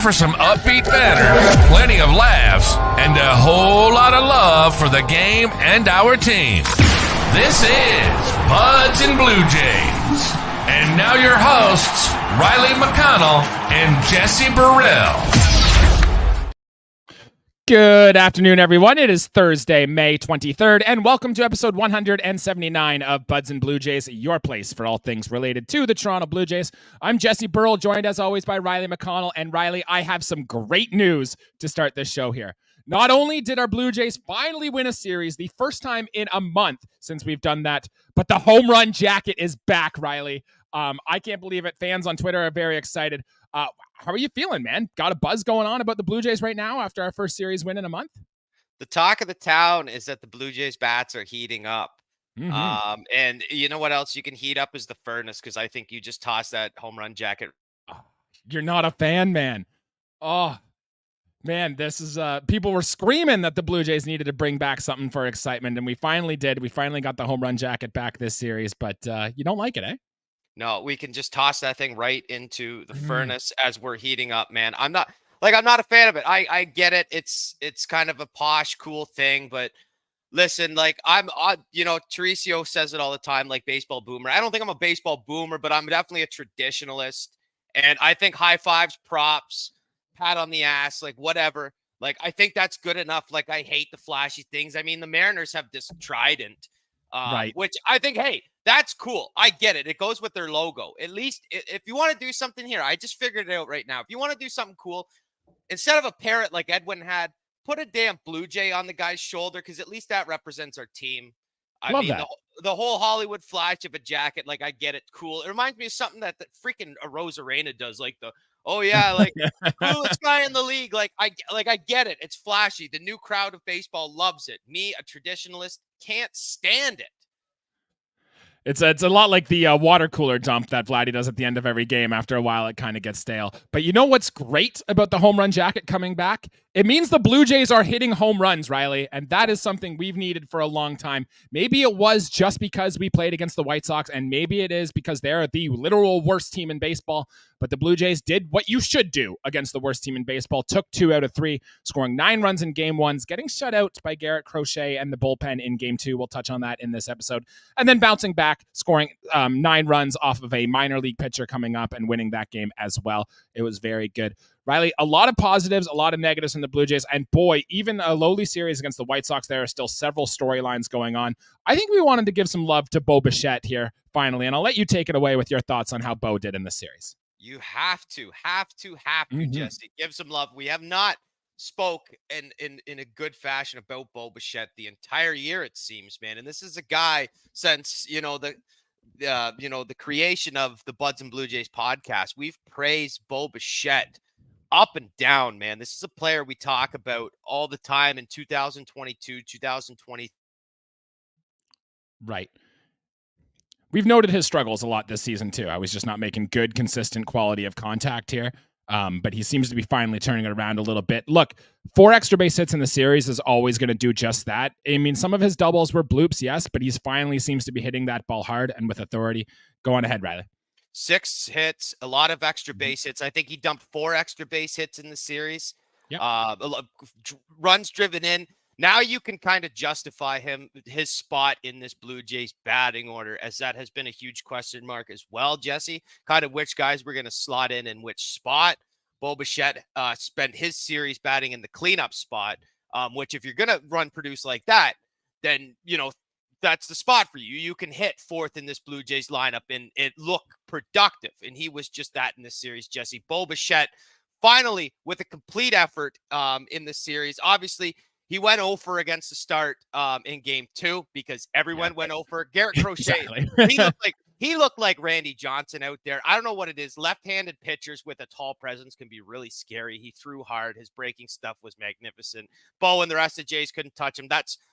For some upbeat banter, plenty of laughs, and a whole lot of love for the game and our team. This is Buds and Blue Jays. And now your hosts, Riley McConnell and Jesse Burrell. Good afternoon, everyone. It is Thursday, May 23rd, and welcome to episode 179 of Buds and Blue Jays, your place for all things related to the Toronto Blue Jays. I'm Jesse Burrell, joined as always by Riley McConnell. And Riley, I have some great news to start this show here. Not only did our Blue Jays finally win a series, the first time in a month since we've done that, but the home run jacket is back, Riley. I can't believe it. Fans on Twitter are very excited. How are you feeling, man? Got a buzz going on about the Blue Jays right now after our first series win in a month? The talk of the town is that the Blue Jays bats are heating up. Mm-hmm. And you know what else you can heat up is the furnace, because I think you just tossed that home run jacket. Oh, you're not a fan, man. Oh, man, this is people were screaming that the Blue Jays needed to bring back something for excitement, and we finally did. We finally got the home run jacket back this series, but you don't like it, eh? No, we can just toss that thing right into the furnace as we're heating up, man. I'm not a fan of it. I get it. It's kind of a posh, cool thing, but listen, Teresio says it all the time, like baseball boomer. I don't think I'm a baseball boomer, but I'm definitely a traditionalist. And I think high fives, props, pat on the ass, like whatever. Like, I think that's good enough. Like, I hate the flashy things. I mean, the Mariners have this trident, Right. which I think, hey, that's cool. I get it. It goes with their logo. At least if you want to do something here, I just figured it out right now. If you want to do something cool, instead of a parrot like Edwin had, put a damn Blue Jay on the guy's shoulder, because at least that represents our team. I Love mean, that. the whole Hollywood flash of a jacket, like, I get it. Cool. It reminds me of something that freaking Arozarena does, like coolest guy in the league. I get it. It's flashy. The new crowd of baseball loves it. Me, a traditionalist, can't stand it. It's a lot like the water cooler dump that Vladdy does at the end of every game. After a while, it kind of gets stale. But you know what's great about the home run jacket coming back? It means the Blue Jays are hitting home runs, Riley, and that is something we've needed for a long time. Maybe it was just because we played against the White Sox, and maybe it is because they're the literal worst team in baseball. But the Blue Jays did what you should do against the worst team in baseball, took 2 out of 3, scoring 9 runs in game 1, getting shut out by Garrett Crochet and the bullpen in game 2. We'll touch on that in this episode. And then bouncing back, scoring 9 runs off of a minor league pitcher coming up and winning that game as well. It was very good. Riley, a lot of positives, a lot of negatives in the Blue Jays. And boy, even a lowly series against the White Sox, there are still several storylines going on. I think we wanted to give some love to Bo Bichette here, finally. And I'll let you take it away with your thoughts on how Bo did in this series. You have to, Jesse. Give some love. We have not spoke in a good fashion about Bo Bichette the entire year, it seems, man. And this is a guy since, the creation of the Buds and Blue Jays podcast. We've praised Bo Bichette up and down, man. This is a player we talk about all the time in 2022, 2020. Right. We've noted his struggles a lot this season, too. I was just not making good, consistent quality of contact here. But he seems to be finally turning it around a little bit. Look, 4 extra base hits in the series is always going to do just that. I mean, some of his doubles were bloops, yes, but he's finally seems to be hitting that ball hard and with authority. Go on ahead, Riley. 6 hits, a lot of extra base hits. I think he dumped 4 extra base hits in the series. Yep. Runs driven in. Now you can kind of justify his spot in this Blue Jays batting order, as that has been a huge question mark as well, Jesse. Kind of which guys we're going to slot in which spot. Bo Bichette spent his series batting in the cleanup spot, which if you're going to run produce like that, then, that's the spot for you. You can hit 4th in this Blue Jays lineup and it look productive. And he was just that in this series, Jesse. Bo Bichette finally with a complete effort in the series. Obviously, he went 0 for against the start in game 2 because everyone went 0 for. Garrett Crochet, Exactly. he looked like Randy Johnson out there. I don't know what it is. Left-handed pitchers with a tall presence can be really scary. He threw hard. His breaking stuff was magnificent. Bo and the rest of Jays couldn't touch him.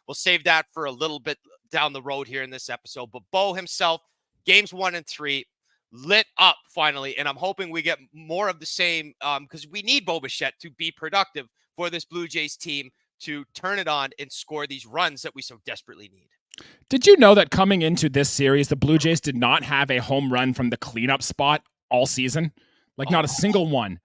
We'll save that for a little bit down the road here in this episode. But Bo himself, games 1 and 3, lit up finally. And I'm hoping we get more of the same because we need Bo Bichette to be productive for this Blue Jays team to turn it on and score these runs that we so desperately need. Did you know that coming into this series, the Blue Jays did not have a home run from the cleanup spot all season? Like not a single one.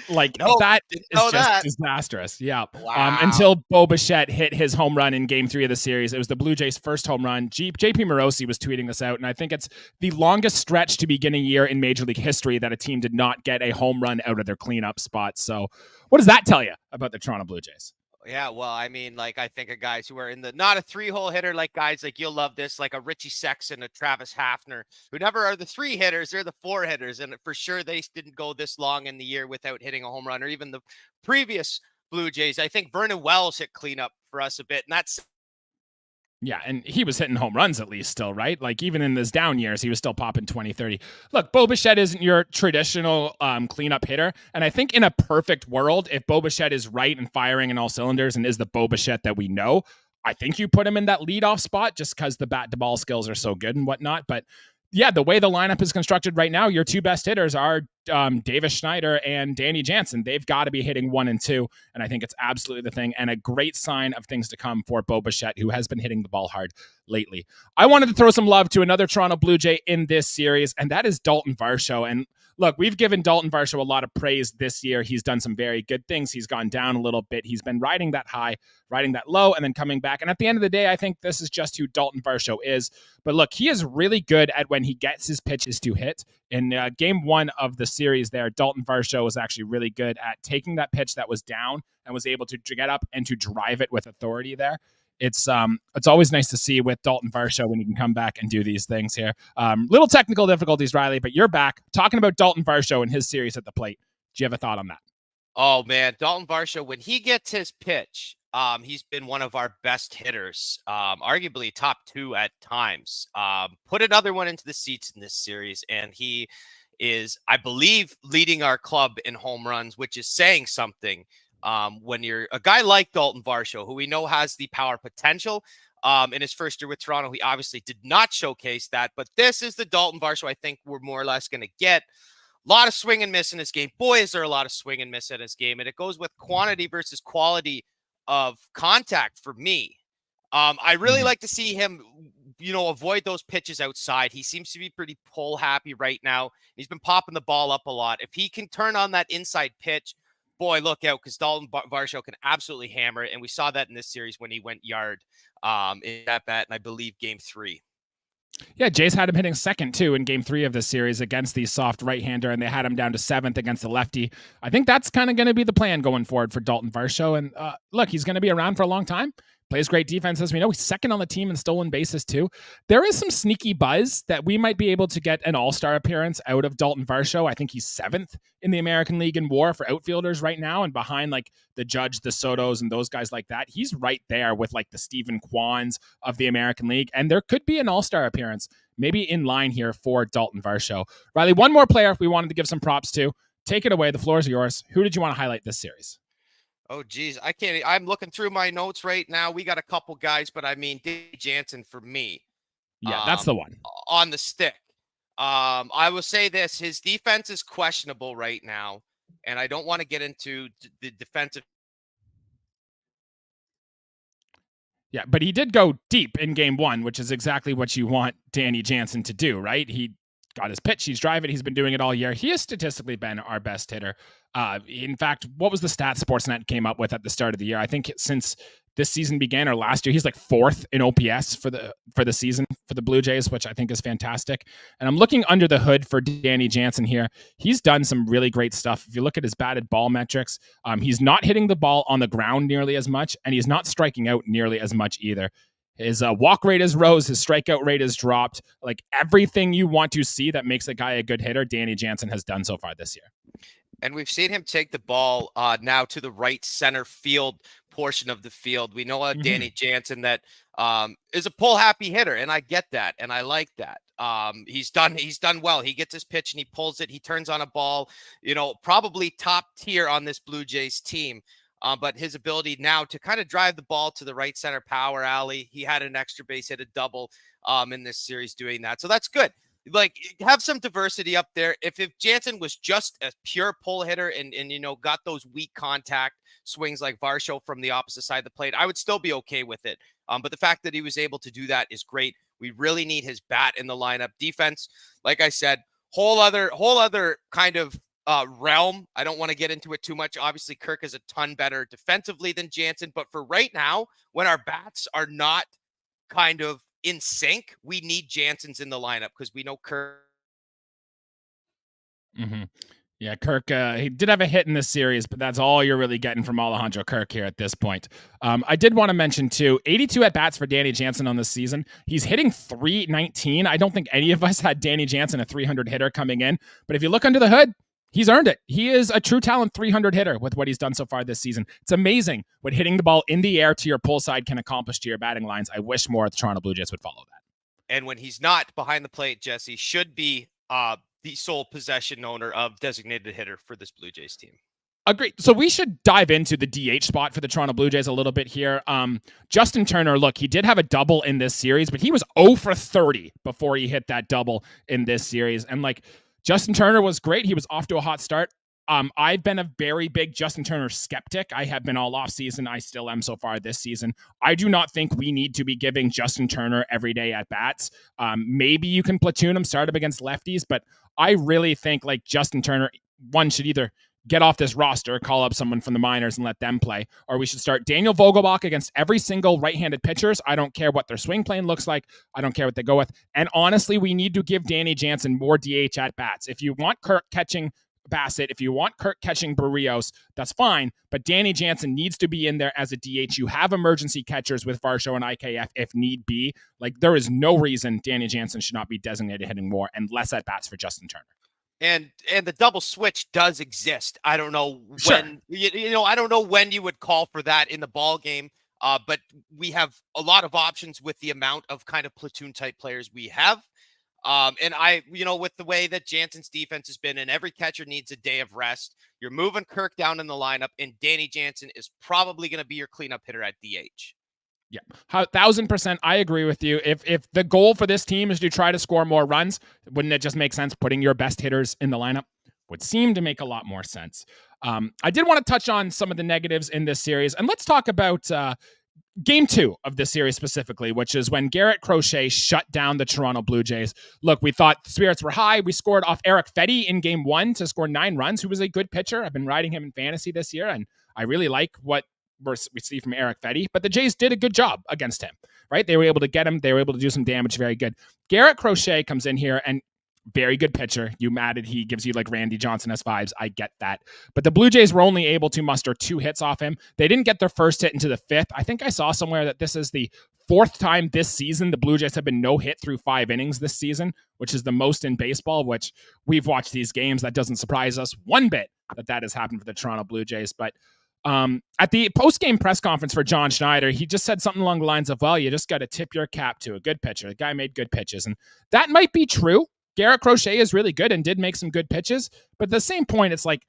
Like No, that didn't is know just that. disastrous. Yeah. Wow. Until Bo Bichette hit his home run in game 3 of the series. It was the Blue Jays' first home run. JP Morosi was tweeting this out, and I think it's the longest stretch to begin a year in Major League history that a team did not get a home run out of their cleanup spot. So what does that tell you about the Toronto Blue Jays? Yeah, well, I mean, like, I think of guys who are in the not a 3-hole hitter, like guys like you'll love this, like a Richie Sexson, a Travis Hafner, who never are the 3 hitters, they're the 4 hitters. And for sure, they didn't go this long in the year without hitting a home run, or even the previous Blue Jays. I think Vernon Wells hit cleanup for us a bit, and that's Yeah, and he was hitting home runs at least still, right? Like even in his down years, he was still popping 20, 30. Look, Bo Bichette isn't your traditional cleanup hitter. And I think in a perfect world, if Bo Bichette is right and firing in all cylinders and is the Bo Bichette that we know, I think you put him in that leadoff spot just because the bat to ball skills are so good and whatnot. But yeah, the way the lineup is constructed right now, your 2 best hitters are Davis Schneider and Danny Jansen. They've got to be hitting 1 and 2, and I think it's absolutely the thing and a great sign of things to come for Bo Bichette, who has been hitting the ball hard lately. I wanted to throw some love to another Toronto Blue Jay in this series, and that is Dalton Varsho. And look, we've given Dalton Varsho a lot of praise this year. He's done some very good things. He's gone down a little bit. He's been riding that high, riding that low, and then coming back. And at the end of the day, I think this is just who Dalton Varsho is. But look, he is really good at when he gets his pitches to hit. In game 1 of the series there, Dalton Varsho was actually really good at taking that pitch that was down and was able to get up and to drive it with authority there. It's always nice to see with Dalton Varsho when he can come back and do these things here. Little technical difficulties, Riley, but you're back talking about Dalton Varsho and his series at the plate. Do you have a thought on that? Oh man, Dalton Varsho, when he gets his pitch, he's been one of our best hitters, arguably top 2 at times. Put another one into the seats in this series, and he is, I believe, leading our club in home runs, which is saying something. When you're a guy like Dalton Varsho, who we know has the power potential, in his first year with Toronto, he obviously did not showcase that, but this is the Dalton Varsho I think we're more or less going to get. A lot of swing and miss in his game. Boy, is there a lot of swing and miss in his game. And it goes with quantity versus quality of contact for me. I really like to see him, avoid those pitches outside. He seems to be pretty pull happy right now. He's been popping the ball up a lot. If he can turn on that inside pitch, boy, look out, because Dalton Varsho can absolutely hammer it. And we saw that in this series when he went yard in that bat, and I believe game 3. Yeah, Jays had him hitting second, too, in game 3 of this series against the soft right-hander, and they had him down to 7th against the lefty. I think that's kind of going to be the plan going forward for Dalton Varsho. And look, he's going to be around for a long time. Plays great defense, as we know. He's second on the team in stolen bases, too. There is some sneaky buzz that we might be able to get an all-star appearance out of Dalton Varsho. I think he's 7th in the American League in WAR for outfielders right now, and behind like the Judge, the Sotos, and those guys like that. He's right there with like the Stephen Kwans of the American League, and there could be an all-star appearance maybe in line here for Dalton Varsho. Riley, one more player we wanted to give some props to. Take it away. The floor is yours. Who did you want to highlight this series? Oh, geez. I'm looking through my notes right now. We got a couple guys, but I mean, Danny Jansen for me. Yeah, that's the one. On the stick. I will say this. His defense is questionable right now, and I don't want to get into the defensive. Yeah, but he did go deep in game 1, which is exactly what you want Danny Jansen to do, right? He got his pitch, he's driving, he's been doing it all year. He has statistically been our best hitter. In fact, what was the stat Sportsnet came up with at the start of the year? I think since this season began or last year, he's like 4th in OPS for the season for the Blue Jays, which I think is fantastic. And I'm looking under the hood for Danny Jansen here. He's done some really great stuff. If you look at his batted ball metrics, he's not hitting the ball on the ground nearly as much, and he's not striking out nearly as much either. His walk rate has rose. His strikeout rate has dropped. Like everything you want to see that makes a guy a good hitter, Danny Jansen has done so far this year. And we've seen him take the ball now to the right center field portion of the field. We know Danny Jansen that is a pull happy hitter, and I get that, and I like that. He's done well. He gets his pitch and he pulls it. He turns on a ball, probably top tier on this Blue Jays team. But his ability now to kind of drive the ball to the right center power alley. He had an extra base hit, a double in this series doing that. So that's good. Like, have some diversity up there. If Jansen was just a pure pull hitter and got those weak contact swings like Varsho from the opposite side of the plate, I would still be okay with it. But the fact that he was able to do that is great. We really need his bat in the lineup. Defense, like I said, whole other kind of realm. I don't want to get into it too much. Obviously, Kirk is a ton better defensively than Jansen, but for right now, when our bats are not kind of in sync, we need Jansen's in the lineup because we know Kirk. Mm-hmm. Yeah, Kirk, he did have a hit in this series, but that's all you're really getting from Alejandro Kirk here at this point. I did want to mention, too, 82 at-bats for Danny Jansen on this season. He's hitting .319. I don't think any of us had Danny Jansen, a 300 hitter, coming in. But if you look under the hood, he's earned it. He is a true talent 300 hitter with what he's done so far this season. It's amazing what hitting the ball in the air to your pull side can accomplish to your batting lines. I wish more of the Toronto Blue Jays would follow that. And when he's not behind the plate, Jesse should be the sole possession owner of designated hitter for this Blue Jays team. Agreed. So we should dive into the DH spot for the Toronto Blue Jays a little bit here. Justin Turner, look, he did have a double in this series, but he was 0 for 30 before he hit that double in this series. And like, Justin Turner was great. He was off to a hot start. I've been a very big Justin Turner skeptic. I have been all off season. I still am so far this season. I do not think we need to be giving Justin Turner every day at bats. Maybe you can platoon him, start him against lefties, but I really think like Justin Turner, one should either get off this roster, call up someone from the minors and let them play, or we should start Daniel Vogelbach against every single right-handed pitchers. I don't care what their swing plane looks like. I don't care what they go with. And honestly, we need to give Danny Jansen more DH at bats. If you want Kirk catching Bassett, if you want Kirk catching Barrios, that's fine. But Danny Jansen needs to be in there as a DH. You have emergency catchers with Varsho and IKF if need be. Like, there is no reason Danny Jansen should not be designated hitting more and less at bats for Justin Turner. And the double switch does exist. I don't know when, Sure. I don't know when you would call for that in the ball game. But we have a lot of options with the amount of kind of platoon type players we have. And with the way that Jansen's defense has been, and every catcher needs a day of rest, you're moving Kirk down in the lineup, and Danny Jansen is probably going to be your cleanup hitter at DH. Yeah, 1,000%. I agree with you. If the goal for this team is to try to score more runs, wouldn't it just make sense putting your best hitters in the lineup? Would seem to make a lot more sense. I did want to touch on some of the negatives in this series, and let's talk about Game 2 of this series specifically, which is when Garrett Crochet shut down the Toronto Blue Jays. Look, we thought the spirits were high. We scored off Eric Fetty in Game 1 to score 9 runs, who was a good pitcher. I've been riding him in fantasy this year, and I really like what we see from Eric Fetty. But the Jays did a good job against him, right? They were able to get him. They were able to do some damage. Very good. Garrett Crochet comes in here and very good pitcher. You mad at he gives you like Randy Johnson-esque vibes. I get that. But the Blue Jays were only able to muster 2 hits off him. They didn't get their first hit into the 5th. I think I saw somewhere that this is the 4th time this season the Blue Jays have been no hit through 5 innings this season, which is the most in baseball, which we've watched these games. That doesn't surprise us one bit that has happened for the Toronto Blue Jays. But at the post-game press conference for John Schneider, he just said something along the lines of, well, you just got to tip your cap to a good pitcher. The guy made good pitches. And that might be true. Garrett Crochet is really good and did make some good pitches. But at the same point, it's like,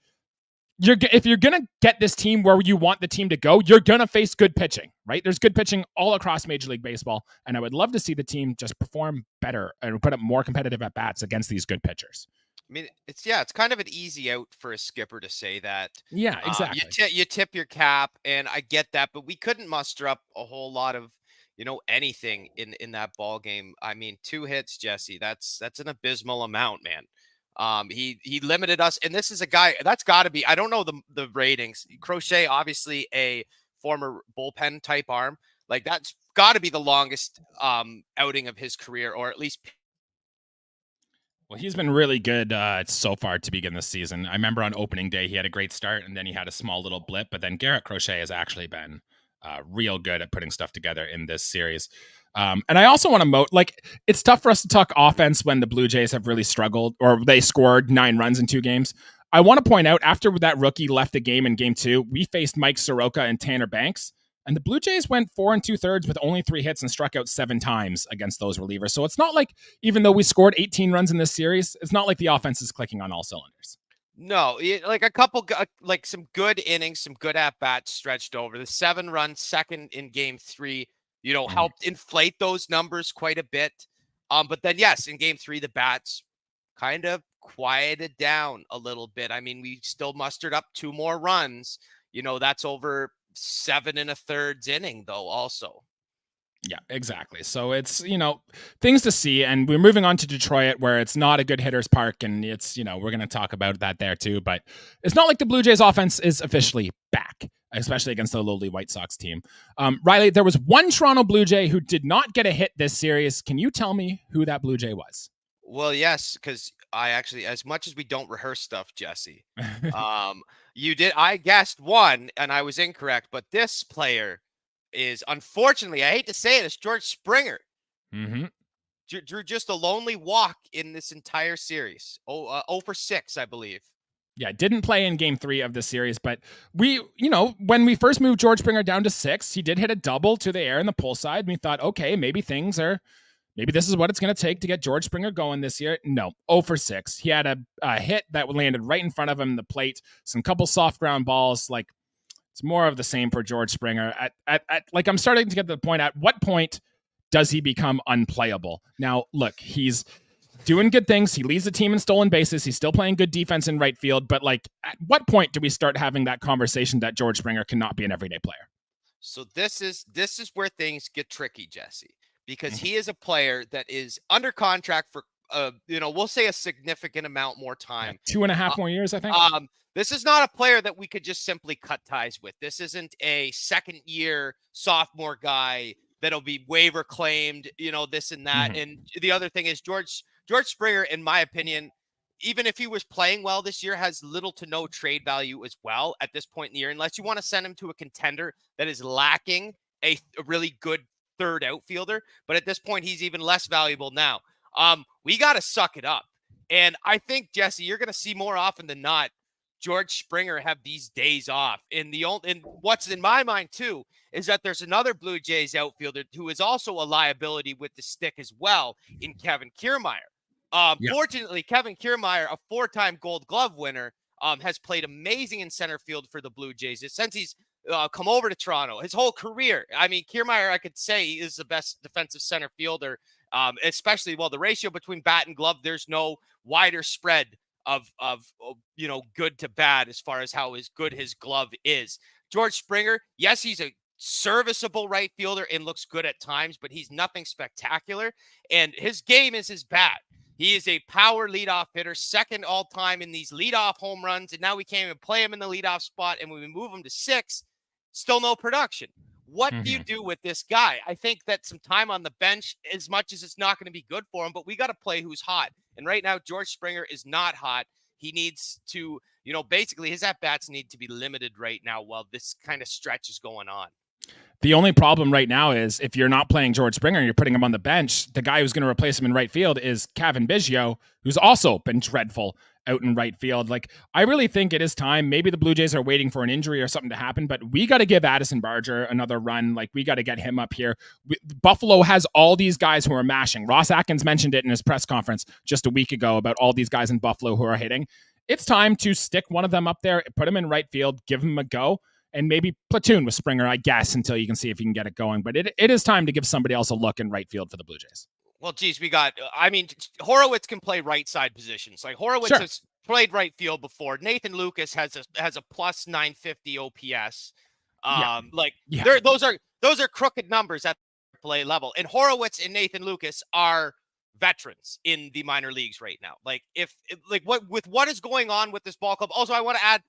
if you're going to get this team where you want the team to go, you're going to face good pitching, right? There's good pitching all across Major League Baseball. And I would love to see the team just perform better and put up more competitive at-bats against these good pitchers. I mean, it's kind of an easy out for a skipper to say that. Yeah, exactly. You tip your cap, and I get that, but we couldn't muster up a whole lot of, anything in that ball game. I mean, 2 hits, Jesse. That's an abysmal amount, man. He limited us, and this is a guy that's got to be. I don't know the ratings. Crochet, obviously a former bullpen type arm, like that's got to be the longest outing of his career, or at least. Well, he's been really good so far to begin the season. I remember on opening day, he had a great start and then he had a small little blip. But then Garrett Crochet has actually been real good at putting stuff together in this series. And I also want to note, like, it's tough for us to talk offense when the Blue Jays have really struggled or they scored 9 runs in 2 games. I want to point out, after that rookie left the game in Game 2, we faced Mike Soroka and Tanner Banks. And the Blue Jays went 4 2/3 with only 3 hits and struck out 7 times against those relievers. So it's not like, even though we scored 18 runs in this series, it's not like the offense is clicking on all cylinders. No, like a couple, like some good innings, some good at-bats stretched over. The 7-run second in Game 3, helped inflate those numbers quite a bit. But then, yes, in Game 3, the bats kind of quieted down a little bit. I mean, we still mustered up 2 more runs. That's over 7 1/3 inning, though, also. Yeah, exactly. So it's, things to see. And we're moving on to Detroit, where it's not a good hitter's park. And it's, we're going to talk about that there too. But it's not like the Blue Jays offense is officially back, especially against the lowly White Sox team. Riley, there was one Toronto Blue Jay who did not get a hit this series. Can you tell me who that Blue Jay was? Well, yes, because I actually, as much as we don't rehearse stuff, Jesse, I guessed one and I was incorrect, but this player is, unfortunately, I hate to say it, it's George Springer. Mm-hmm. Drew just a lonely walk in this entire series. 0 for 6, I believe. Yeah, didn't play in game 3 of the series, but when we first moved George Springer down to 6, he did hit a double to the air in the pull side. And we thought, okay, maybe this is what it's going to take to get George Springer going this year. No, 0 for 6. He had a hit that landed right in front of him, the plate, some couple soft ground balls. Like, it's more of the same for George Springer. I'm starting to get to the point, at what point does he become unplayable? Now, look, he's doing good things. He leads the team in stolen bases. He's still playing good defense in right field. But at what point do we start having that conversation that George Springer cannot be an everyday player? So this is where things get tricky, Jesse, because he is a player that is under contract for, we'll say a significant amount more time. 2.5 more years, I think. This is not a player that we could just simply cut ties with. This isn't a second-year sophomore guy that'll be waiver claimed, this and that. Mm-hmm. And the other thing is George Springer, in my opinion, even if he was playing well this year, has little to no trade value as well at this point in the year, unless you want to send him to a contender that is lacking a really good third outfielder. But at this point, he's even less valuable now. We got to suck it up. And I think, Jesse, you're going to see more often than not George Springer have these days off. And what's in my mind too is that there's another Blue Jays outfielder who is also a liability with the stick as well, in Kevin Kiermaier. Fortunately, Kevin Kiermaier, a 4-time Gold Glove winner, has played amazing in center field for the Blue Jays since he's come over to Toronto. His whole career, I mean, Kiermaier, I could say, is the best defensive center fielder, especially, the ratio between bat and glove, there's no wider spread of good to bad as far as how good his glove is. George Springer, yes, he's a serviceable right fielder and looks good at times, but he's nothing spectacular. And his game is his bat. He is a power leadoff hitter, second all time in these leadoff home runs. And now we can't even play him in the leadoff spot. And when we move him to 6, still no production. What do you do with this guy? I think that some time on the bench, as much as it's not going to be good for him, but we got to play who's hot. And right now, George Springer is not hot. He needs to, basically his at-bats need to be limited right now while this kind of stretch is going on. The only problem right now is if you're not playing George Springer and you're putting him on the bench, the guy who's going to replace him in right field is Cavan Biggio, who's also been dreadful out in right field. I really think it is time. Maybe the Blue Jays are waiting for an injury or something to happen, but we got to give Addison Barger another run. We got to get him up here. Buffalo has all these guys who are mashing. Ross Atkins mentioned it in his press conference just a week ago about all these guys in Buffalo who are hitting. It's time to stick one of them up there, put him in right field, give him a go, and maybe platoon with Springer, I guess, until you can see if you can get it going. But it is time to give somebody else a look in right field for the Blue Jays. Well, geez, Horowitz can play right side positions. Horowitz has played right field before. Nathan Lucas has a plus 950 OPS. Those are crooked numbers at the play level. And Horowitz and Nathan Lucas are veterans in the minor leagues right now. What is going on with this ball club? Also, I want to add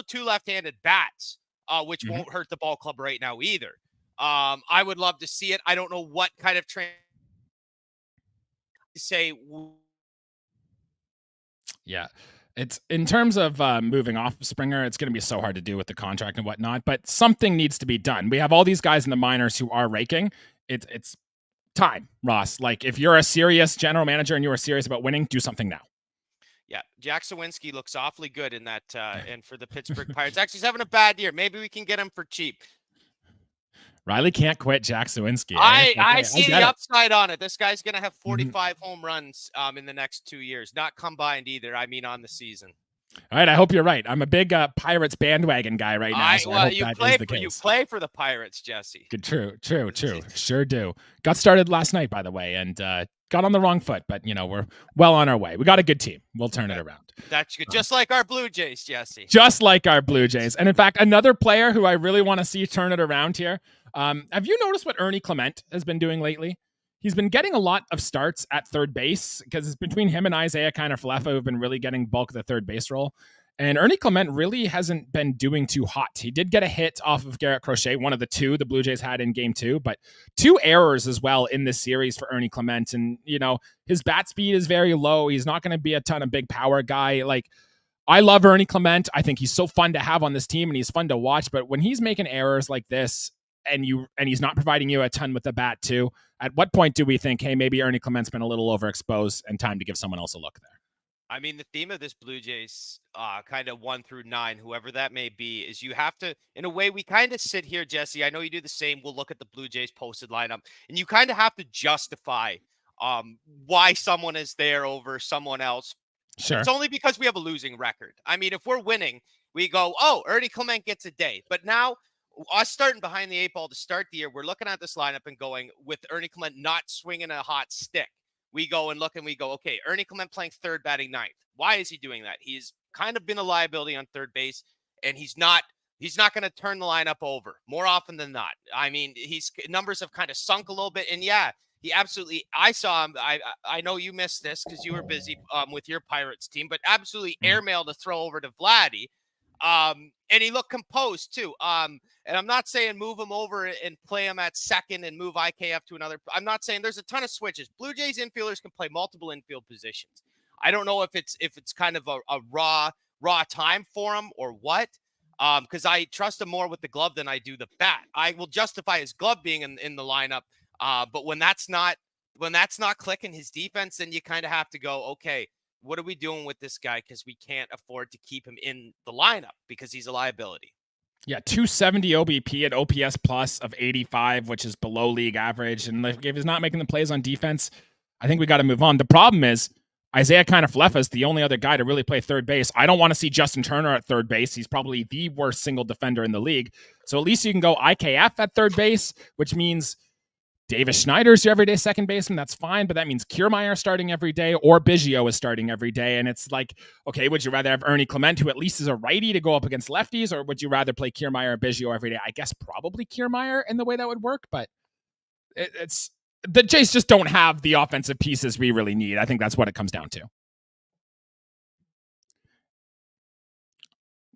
2 left-handed bats. Which won't hurt the ball club right now either. I would love to see it. I don't know what kind of Yeah, it's in terms of moving off Springer, it's going to be so hard to do with the contract and whatnot, but something needs to be done. We have all these guys in the minors who are raking. It's time, Ross. If you're a serious general manager and you are serious about winning, do something now. Yeah, Jack Sawinski looks awfully good in that, and for the Pittsburgh Pirates. Actually, he's having a bad year. Maybe we can get him for cheap. Riley can't quit Jack Sawinski. I see the upside on it. This guy's going to have 45 home runs in the next 2 years. Not combined either. I mean, on the season. All right, I hope you're right. I'm a big Pirates bandwagon guy right now. You play for the Pirates, Jesse. True. Sure do. Got started last night, by the way, and got on the wrong foot, but we're well on our way. We got a good team. We'll turn it around. That's good. Just like our Blue Jays, Jesse. Just like our Blue Jays. And in fact, another player who I really want to see turn it around here. Have you noticed what Ernie Clement has been doing lately? He's been getting a lot of starts at third base because it's between him and Isaiah Kiner-Falefa who've been really getting bulk of the third base role. And Ernie Clement really hasn't been doing too hot. He did get a hit off of Garrett Crochet, one of the two the Blue Jays had in game 2, but 2 errors as well in this series for Ernie Clement. And, his bat speed is very low. He's not going to be a ton of big power guy. I love Ernie Clement. I think he's so fun to have on this team and he's fun to watch. But when he's making errors like this and he's not providing you a ton with the bat too, at what point do we think, hey, maybe Ernie Clement's been a little overexposed and time to give someone else a look there? I mean, the theme of this Blue Jays kind of 1 through 9, whoever that may be, is you have to, in a way, we kind of sit here, Jesse. I know you do the same. We'll look at the Blue Jays posted lineup, and you kind of have to justify why someone is there over someone else. Sure. It's only because we have a losing record. I mean, if we're winning, we go, oh, Ernie Clement gets a day. But now, us starting behind the 8 ball to start the year, we're looking at this lineup and going, with Ernie Clement not swinging a hot stick, we go and look and we go, okay, Ernie Clement playing third, batting 9th. Why is he doing that? He's kind of been a liability on third base, and he's not going to turn the lineup over more often than not. I mean, his numbers have kind of sunk a little bit, and yeah, he absolutely, I saw him. I know you missed this because you were busy with your Pirates team, but absolutely airmail to throw over to Vladdy. And he looked composed too. And I'm not saying move him over and play him at second and move IKF to another. I'm not saying there's a ton of switches. Blue Jays infielders can play multiple infield positions. I don't know if it's kind of a raw time for him or what. Because I trust him more with the glove than I do the bat. I will justify his glove being in the lineup. But when that's not clicking his defense, then you kind of have to go, okay, what are we doing with this guy? Because we can't afford to keep him in the lineup because he's a liability. Yeah, 270 OBP at OPS plus of 85, which is below league average. And if he's not making the plays on defense, I think we got to move on. The problem is Isaiah Kiner-Falefa is the only other guy to really play third base. I don't want to see Justin Turner at third base. He's probably the worst single defender in the league. So at least you can go IKF at third base, which means Davis Schneider's your everyday second baseman. That's fine, but that means Kiermaier starting every day or Biggio is starting every day. And it's like, okay, would you rather have Ernie Clement, who at least is a righty, to go up against lefties, or would you rather play Kiermaier or Biggio every day? I guess probably Kiermaier in the way that would work, but it's the Jays just don't have the offensive pieces we really need. I think that's what it comes down to.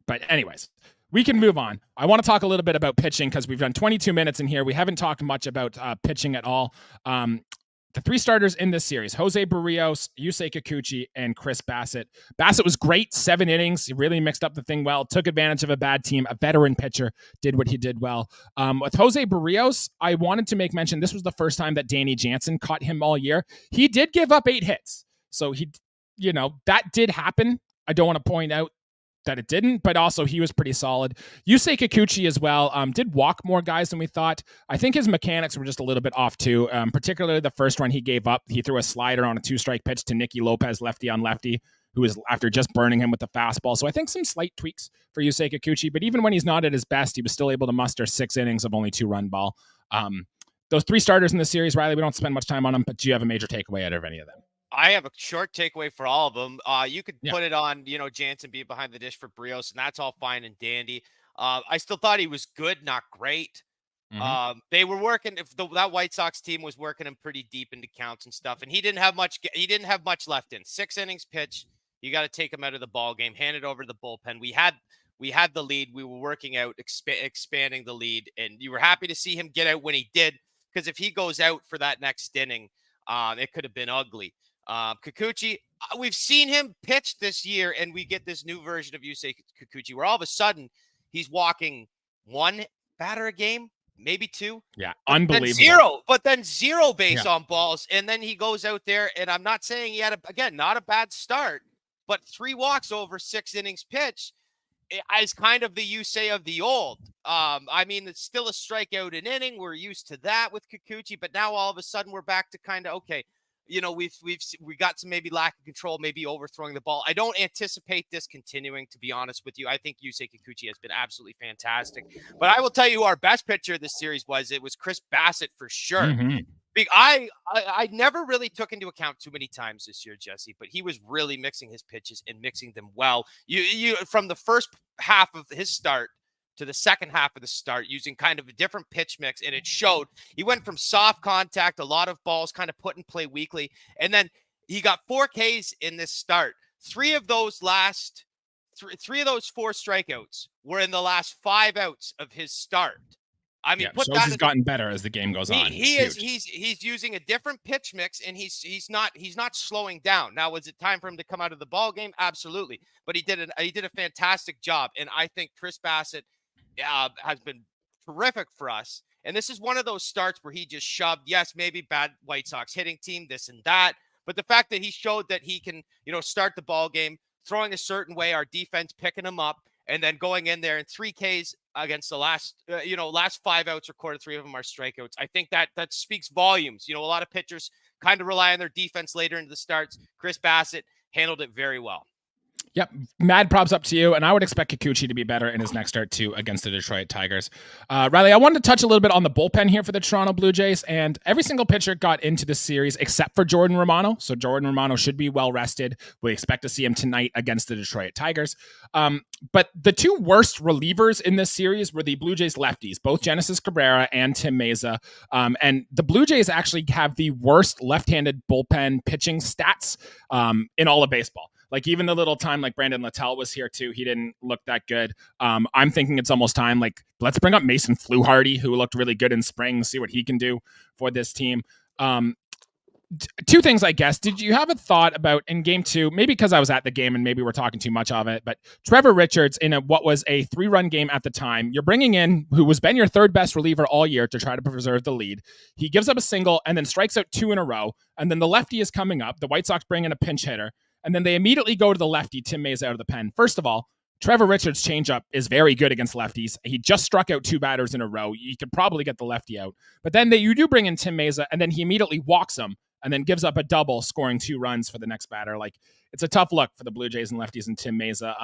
But anyways, we can move on. I want to talk a little bit about pitching because we've done 22 minutes in here. We haven't talked much about pitching at all. The 3 starters in this series, Jose Barrios, Yusei Kikuchi, and Chris Bassett. Bassett was great, 7 innings. He really mixed up the thing well, took advantage of a bad team. A veteran pitcher did what he did well. With Jose Barrios, I wanted to make mention, this was the first time that Danny Jansen caught him all year. He did give up 8 hits. So that did happen. I don't want to point out that it didn't, but also he was pretty solid. Yusei Kikuchi as well did walk more guys than we thought. I think his mechanics were just a little bit off too, particularly the first run he gave up. He threw a slider on a 2-strike pitch to Nicky Lopez, lefty on lefty, who was after just burning him with the fastball. So I think some slight tweaks for Yusei Kikuchi, but even when he's not at his best, he was still able to muster 6 innings of only 2-run ball. Those 3 starters in the series, Riley, we don't spend much time on them, but do you have a major takeaway out of any of them? I have a short takeaway for all of them. You could put it on, Jansen being behind the dish for Barrios, and that's all fine and dandy. I still thought he was good, not great. Mm-hmm. They were working. That White Sox team was working him pretty deep into counts and stuff, and he didn't have much. He didn't have much left in 6 innings pitch. You got to take him out of the ball game, hand it over to the bullpen. We had the lead. We were working out expanding the lead, and you were happy to see him get out when he did, because if he goes out for that next inning, it could have been ugly. Kikuchi, we've seen him pitch this year, and we get this new version of Yusei Kikuchi where all of a sudden he's walking 1 batter a game, maybe 2. Yeah, unbelievable. Then zero base on balls, and then he goes out there, and I'm not saying he had not a bad start, but 3 walks over 6 innings pitch is kind of the Yusei of the old. I mean, it's still a strikeout an inning. We're used to that with Kikuchi, but now all of a sudden we're back to kind of okay. We got some maybe lack of control, maybe overthrowing the ball. I don't anticipate this continuing, to be honest with you. I think Yusei Kikuchi has been absolutely fantastic. But I will tell you who our best pitcher of this series was. It was Chris Bassett for sure. Mm-hmm. I never really took into account too many times this year, Jesse, but he was really mixing his pitches and mixing them well. You from the first half of his start to the second half of the start, using kind of a different pitch mix, and it showed. He went from soft contact, a lot of balls kind of put in play weakly, and then he got 4 Ks in this start. Three of those 4 strikeouts were in the last 5 outs of his start. I mean, shows he's gotten better as the game goes on. He's using a different pitch mix, and he's not slowing down. Now, was it time for him to come out of the ball game? Absolutely, but he did a fantastic job, and I think Chris Bassitt has been terrific for us. And this is one of those starts where he just shoved. Yes, maybe bad White Sox hitting team, this and that, but the fact that he showed that he can, start the ball game throwing a certain way, our defense picking him up, and then going in there in 3 Ks against the last 5 outs recorded, 3 of them are strikeouts. I think that speaks volumes. A lot of pitchers kind of rely on their defense later into the starts. Chris Bassitt handled it very well. Yep. Mad props up to you. And I would expect Kikuchi to be better in his next start too against the Detroit Tigers. Riley, I wanted to touch a little bit on the bullpen here for the Toronto Blue Jays. And every single pitcher got into the series except for Jordan Romano. So Jordan Romano should be well rested. We expect to see him tonight against the Detroit Tigers. But the 2 worst relievers in this series were the Blue Jays lefties, both Genesis Cabrera and Tim Meza. And the Blue Jays actually have the worst left-handed bullpen pitching stats in all of baseball. Like even the little time like Brandon Littell was here too, he didn't look that good. I'm thinking it's almost time, like let's bring up Mason Fluharty, who looked really good in spring, see what he can do for this team. 2 things, I guess. Did you have a thought about in game 2, maybe because I was at the game and maybe we're talking too much of it, but Trevor Richards in what was a 3-run game at the time, you're bringing in who was been your 3rd best reliever all year to try to preserve the lead. He gives up a single and then strikes out 2 in a row. And then the lefty is coming up. The White Sox bring in a pinch hitter. And then they immediately go to the lefty, Tim Meza, out of the pen. First of all, Trevor Richards' changeup is very good against lefties. He just struck out 2 batters in a row. You could probably get the lefty out. But then you do bring in Tim Meza, and then he immediately walks him and then gives up a double, scoring 2 runs for the next batter. Like, it's a tough look for the Blue Jays and lefties and Tim Meza.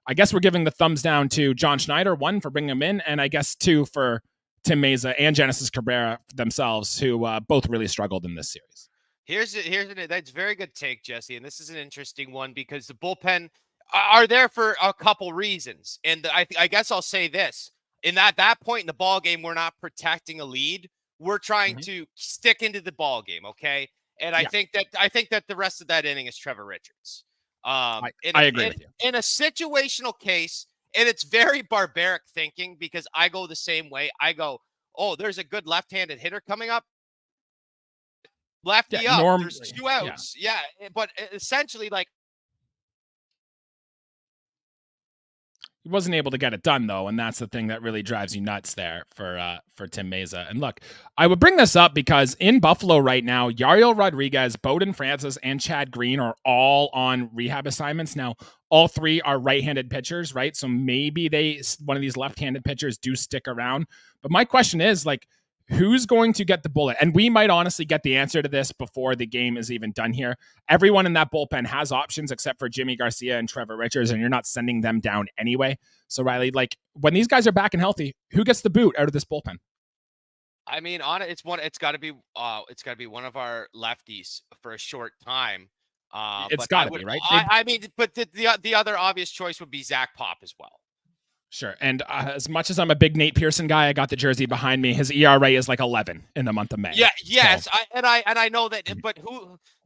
I guess we're giving the thumbs down to John Schneider, 1, for bringing him in, and I guess 2 for Tim Meza and Genesis Cabrera themselves, who both really struggled in this series. That's a very good take, Jesse. And this is an interesting one because the bullpen are there for a couple reasons. And I guess I'll say this: in that point in the ball game, we're not protecting a lead. We're trying to stick into the ball game, okay? And I think that the rest of that inning is Trevor Richards. I agree with you. In a situational case, and it's very barbaric thinking because I go the same way. I go, oh, there's a good left-handed hitter coming up. Lefty up. There's 2 outs. Yeah. But essentially, like, he wasn't able to get it done though, and that's the thing that really drives you nuts there for Tim Meza. And look, I would bring this up because in Buffalo right now, Yariel Rodriguez, Bowden Francis, and Chad Green are all on rehab assignments. Now, all 3 are right-handed pitchers, right? So maybe one of these left-handed pitchers do stick around. But my question is, like, who's going to get the bullet? And we might honestly get the answer to this before the game is even done here. Everyone in that bullpen has options except for Jimmy Garcia and Trevor Richards, and you're not sending them down anyway. So Riley, like when these guys are back and healthy, who gets the boot out of this bullpen? I mean, it's got to be one of our lefties for a short time. It's got to be, right? I mean, but the other obvious choice would be Zach Pop as well. Sure. And as much as I'm a big Nate Pearson guy, I got the jersey behind me. His ERA is like 11 in the month of May. Yeah. Yes. So. I know that, but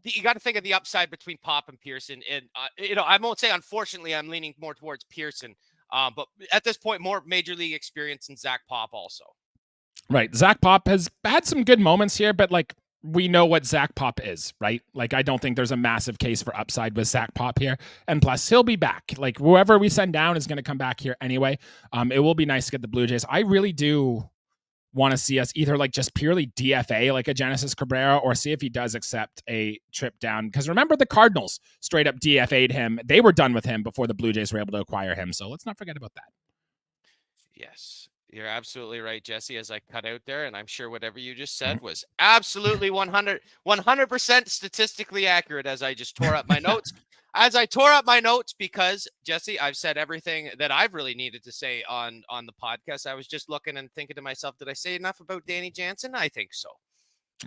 you got to think of the upside between Pop and Pearson. And, I won't say, unfortunately, I'm leaning more towards Pearson. But at this point, more major league experience than Zach Pop also. Right. Zach Pop has had some good moments here, but like, we know what Zach Pop is, right? Like, I don't think there's a massive case for upside with Zach Pop here. And plus, he'll be back. Like, whoever we send down is going to come back here anyway. It will be nice to get the Blue Jays. I really do want to see us either like just purely DFA like a Genesis Cabrera or see if he does accept a trip down. Because remember, the Cardinals straight up DFA'd him. They were done with him before the Blue Jays were able to acquire him. So let's not forget about that. Yes. You're absolutely right, Jesse, as I cut out there. And I'm sure whatever you just said was absolutely 100% statistically accurate as I just tore up my notes. Because, Jesse, I've said everything that I've really needed to say on the podcast. I was just looking and thinking to myself, did I say enough about Danny Jansen? I think so.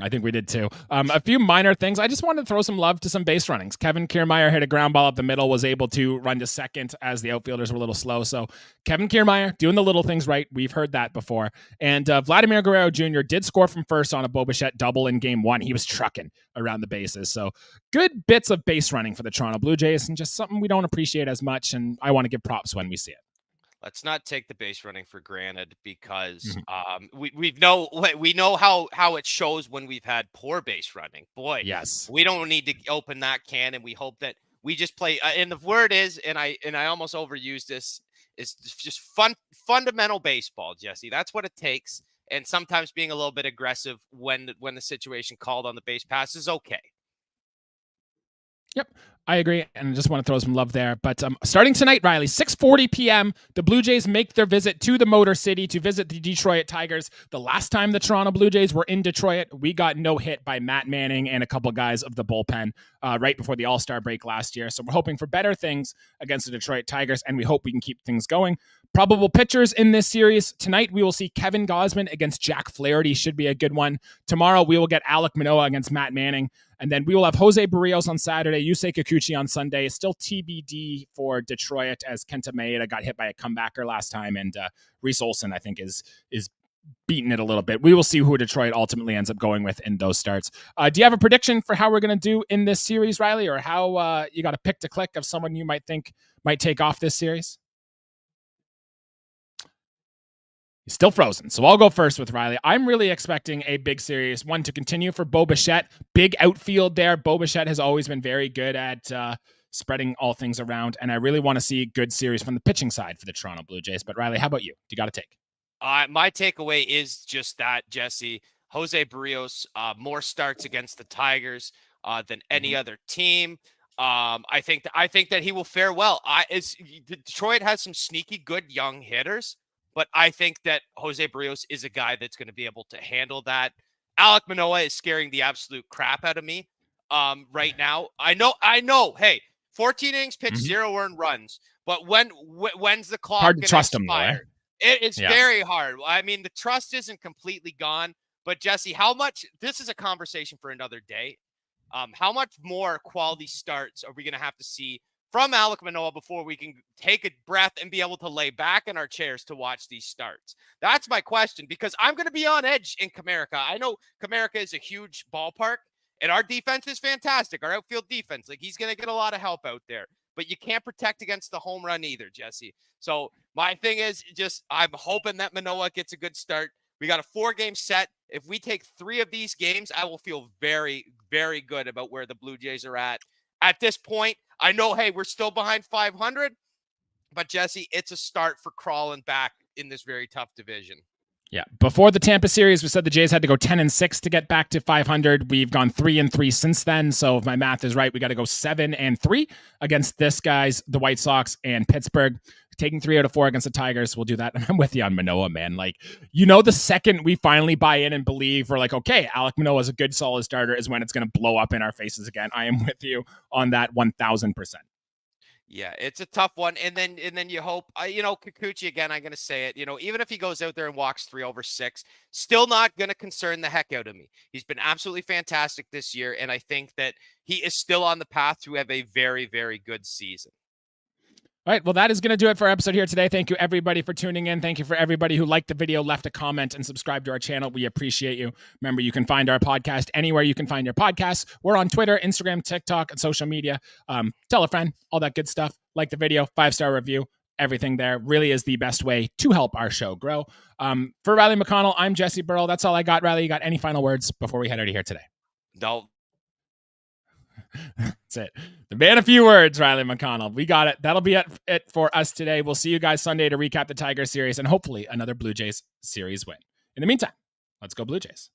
I think we did too. A few minor things. I just wanted to throw some love to some base runnings. Kevin Kiermaier hit a ground ball up the middle, was able to run to second as the outfielders were a little slow. So Kevin Kiermaier doing the little things right. We've heard that before. And Vladimir Guerrero Jr. did score from first on a Bo Bichette double in game one. He was trucking around the bases. So good bits of base running for the Toronto Blue Jays, and just something we don't appreciate as much. And I want to give props when we see it. Let's not take the base running for granted, because we know how it shows when we've had poor base running. Boy, yes, we don't need to open that can, and we hope that we just play. And the word is, and I almost overused this, is just fundamental baseball, Jesse. That's what it takes. And sometimes being a little bit aggressive when the situation called on the base pass is okay. Yep, I agree, and I just want to throw some love there. But starting tonight, Riley, 6:40 p.m., the Blue Jays make their visit to the Motor City to visit the Detroit Tigers. The last time the Toronto Blue Jays were in Detroit, we got no hit by Matt Manning and a couple guys of the bullpen right before the All-Star break last year. So we're hoping for better things against the Detroit Tigers, and we hope we can keep things going. Probable pitchers in this series. Tonight, we will see Kevin Gausman against Jack Flaherty. Should be a good one. Tomorrow, we will get Alek Manoah against Matt Manning. And then we will have Jose Barrios on Saturday, Yusei Kikuchi on Sunday. Still TBD for Detroit, as Kenta Maeda got hit by a comebacker last time, and Reese Olson, I think, is beating it a little bit. We will see who Detroit ultimately ends up going with in those starts. Do you have a prediction for how we're going to do in this series, Riley, or how you got a pick to click of someone you might think might take off this series? He's still frozen. So I'll go first with Riley. I'm really expecting a big series, one to continue for Bo Bichette. Big outfield there. Bo Bichette has always been very good at spreading all things around, and I really want to see a good series from the pitching side for the Toronto Blue Jays. But Riley, how about you? Do you got a take? My takeaway is just that, Jesse. Jose Barrios, more starts against the Tigers than any other team. I think that he will fare well. Detroit has some sneaky good young hitters, but I think that Jose Barrios is a guy that's going to be able to handle that. Alek Manoah is scaring the absolute crap out of me right now. I know. Hey, 14 innings pitched, 0 earned runs. But when's the clock hard to trust him, though, It's very hard. I mean, the trust isn't completely gone. But, Jesse, how much – this is a conversation for another day. How much more quality starts are we going to have to see from Alek Manoah before we can take a breath and be able to lay back in our chairs to watch these starts? That's my question, because I'm going to be on edge in Comerica. I know Comerica is a huge ballpark, and our defense is fantastic. Our outfield defense, like, he's going to get a lot of help out there, but you can't protect against the home run either, Jesse. So my thing is just, I'm hoping that Manoah gets a good start. We got a 4-game set. If we take 3 of these games, I will feel very, very good about where the Blue Jays are at. At this point, I know, hey, we're still behind 500, but Jesse, it's a start for crawling back in this very tough division. Yeah. Before the Tampa series, we said the Jays had to go 10-6 to get back to 500. We've gone 3-3 since then. So if my math is right, we got to go 7-3 against this guys, the White Sox and Pittsburgh. Taking 3 out of 4 against the Tigers. We'll do that. I'm with you on Manoah, man. Like, the second we finally buy in and believe we're like, okay, Alek Manoah is a good, solid starter, is when it's going to blow up in our faces again. I am with you on that 1,000%. Yeah, it's a tough one. And then you hope, Kikuchi, again, I'm going to say it, even if he goes out there and walks 3 over 6, still not going to concern the heck out of me. He's been absolutely fantastic this year. And I think that he is still on the path to have a very, very good season. All right, well, that is going to do it for our episode here today. Thank you, everybody, for tuning in. Thank you for everybody who liked the video, left a comment, and subscribed to our channel. We appreciate you. Remember, you can find our podcast anywhere you can find your podcasts. We're on Twitter, Instagram, TikTok, and social media. Tell a friend, all that good stuff. Like the video, 5-star review, everything there really is the best way to help our show grow. For Riley McConnell, I'm Jesse Burrell. That's all I got. Riley, you got any final words before we head out of here today? No. That's it. The man of few words, Riley McConnell. We got it. That'll be it for us today. We'll see you guys Sunday to recap the Tiger series and hopefully another Blue Jays series win. In the meantime, let's go Blue Jays.